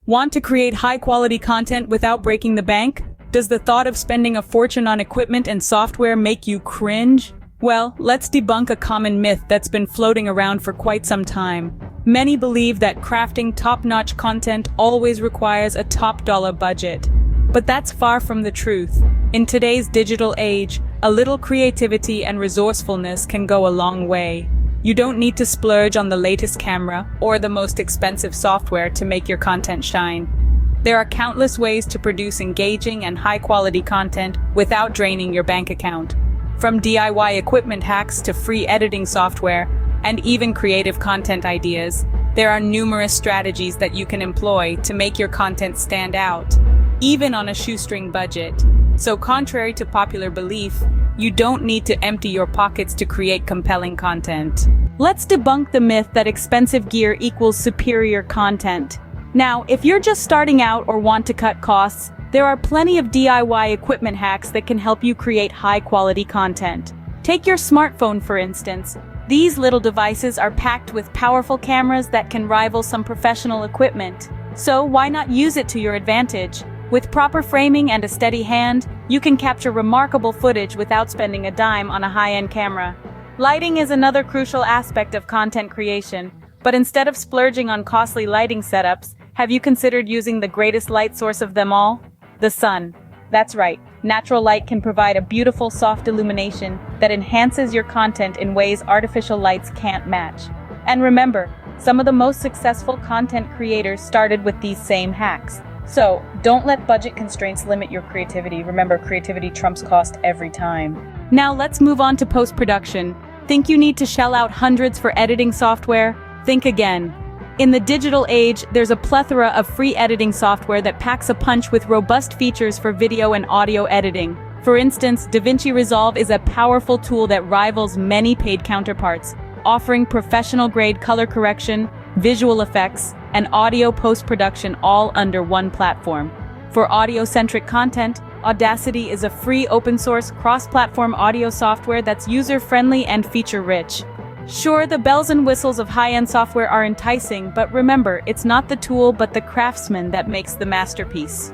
Want to create high-quality content without breaking the bank? Does the thought of spending a fortune on equipment and software make you cringe? Well, let's debunk a common myth that's been floating around for quite some time. Many believe that crafting top-notch content always requires a top-dollar budget. But that's far from the truth. In today's digital age, a little creativity and resourcefulness can go a long way. You don't need to splurge on the latest camera or the most expensive software to make your content shine. There are countless ways to produce engaging and high-quality content without draining your bank account. From DIY equipment hacks to free editing software, and even creative content ideas, there are numerous strategies that you can employ to make your content stand out, even on a shoestring budget. So contrary to popular belief, you don't need to empty your pockets to create compelling content. Let's debunk the myth that expensive gear equals superior content. Now, if you're just starting out or want to cut costs, there are plenty of DIY equipment hacks that can help you create high-quality content. Take your smartphone, for instance. These little devices are packed with powerful cameras that can rival some professional equipment. So why not use it to your advantage? With proper framing and a steady hand, you can capture remarkable footage without spending a dime on a high-end camera. Lighting is another crucial aspect of content creation, but instead of splurging on costly lighting setups, have you considered using the greatest light source of them all? The sun. That's right, natural light can provide a beautiful soft illumination that enhances your content in ways artificial lights can't match. And remember, some of the most successful content creators started with these same hacks. So, don't let budget constraints limit your creativity. Remember, creativity trumps cost every time. Now let's move on to post-production. Think you need to shell out hundreds for editing software? Think again. In the digital age, there's a plethora of free editing software that packs a punch with robust features for video and audio editing. For instance, DaVinci Resolve is a powerful tool that rivals many paid counterparts, offering professional-grade color correction, visual effects, and audio post-production all under one platform. For audio-centric content, Audacity is a free open-source cross-platform audio software that's user-friendly and feature-rich. Sure, the bells and whistles of high-end software are enticing, but remember, it's not the tool but the craftsman that makes the masterpiece.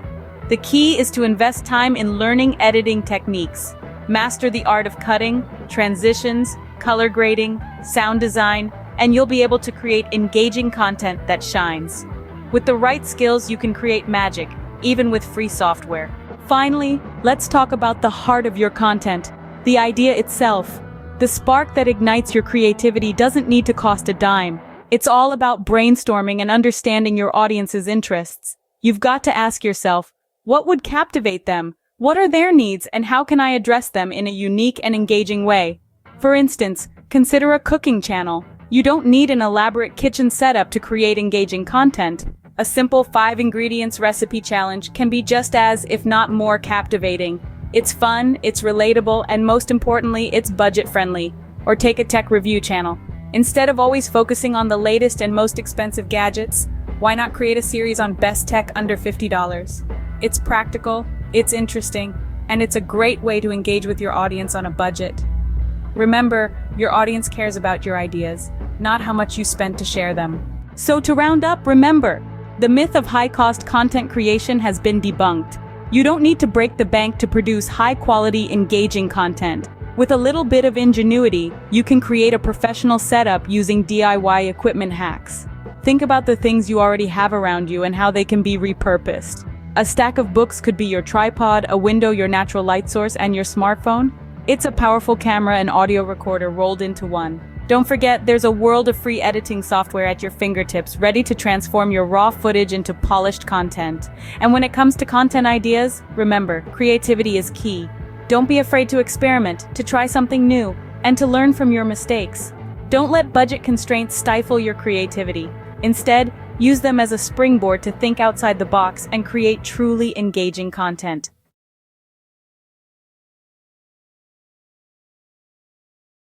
The key is to invest time in learning editing techniques. Master the art of cutting, transitions, color grading, sound design, and you'll be able to create engaging content that shines. With the right skills, you can create magic, even with free software. Finally, let's talk about the heart of your content, the idea itself. The spark that ignites your creativity doesn't need to cost a dime. It's all about brainstorming and understanding your audience's interests. You've got to ask yourself, what would captivate them? What are their needs, and how can I address them in a unique and engaging way? For instance, consider a cooking channel. You don't need an elaborate kitchen setup to create engaging content. A simple 5 ingredients recipe challenge can be just as, if not more, captivating. It's fun, it's relatable, and most importantly, it's budget-friendly. Or take a tech review channel. Instead of always focusing on the latest and most expensive gadgets, why not create a series on best tech under $50? It's practical, it's interesting, and it's a great way to engage with your audience on a budget. Remember, your audience cares about your ideas, not how much you spent to share them. So to round up, remember, the myth of high-cost content creation has been debunked. You don't need to break the bank to produce high-quality, engaging content. With a little bit of ingenuity, you can create a professional setup using DIY equipment hacks. Think about the things you already have around you and how they can be repurposed. A stack of books could be your tripod, a window your natural light source, and your smartphone. It's a powerful camera and audio recorder rolled into one. Don't forget, there's a world of free editing software at your fingertips, ready to transform your raw footage into polished content. And when it comes to content ideas, remember, creativity is key. Don't be afraid to experiment, to try something new, and to learn from your mistakes. Don't let budget constraints stifle your creativity. Instead, use them as a springboard to think outside the box and create truly engaging content.